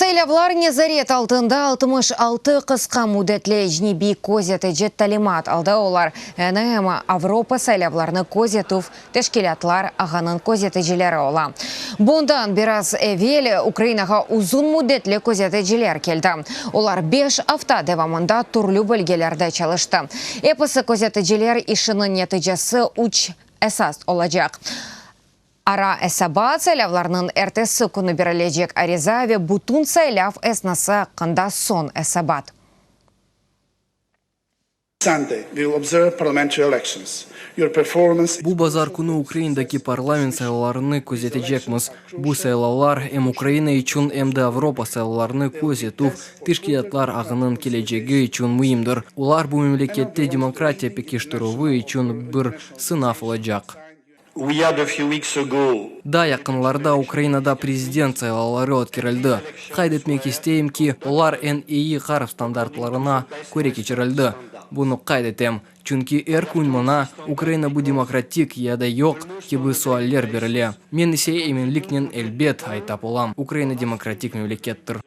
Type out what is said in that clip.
Сайлавлар незарет алтында 66 қысқа мудетле жнеби көзеті жет талимат алды олар. НМ Авропа сайлавларны көзетув тешкилятлар ағанын көзеті желері ола. Бондан біраз әвел Украинаға uzun мудетле көзеті желер келді. Олар 5 авта девамында түрлі бөлгелерді çalıştı. Эпысы көзеті желер ішінің нетижесі 3 esas olacak. Ара эсаба сайлавларның эртесі күні берілежек ариза ве бутун сайлав эснасы қында сон эсабат. Бу базар күні Украинадаки парламент сайлауларыны көзетежекміз. Бу сайлаулар эм Украина үчүн эмде Авропа сайлауларыны көзетув тишкилатлар ағынын кележеги үчүн мыйымдыр. Улар бу мемлекетте демократия пекештіруы үчүн бір сынав олажак. Да, якынларда Украинада президент сайлаулары өткөрүлдү. Кайд этмек истейм ки, олар НИИ карып стандартларына көрө кечирилди. Буну кайд этем, чүнки эр күн мына Украина бу демократик яда жок кеби суаллер бериле. Мен исе эминликнен элбет айтап олам. Украина демократик мемлекеттир.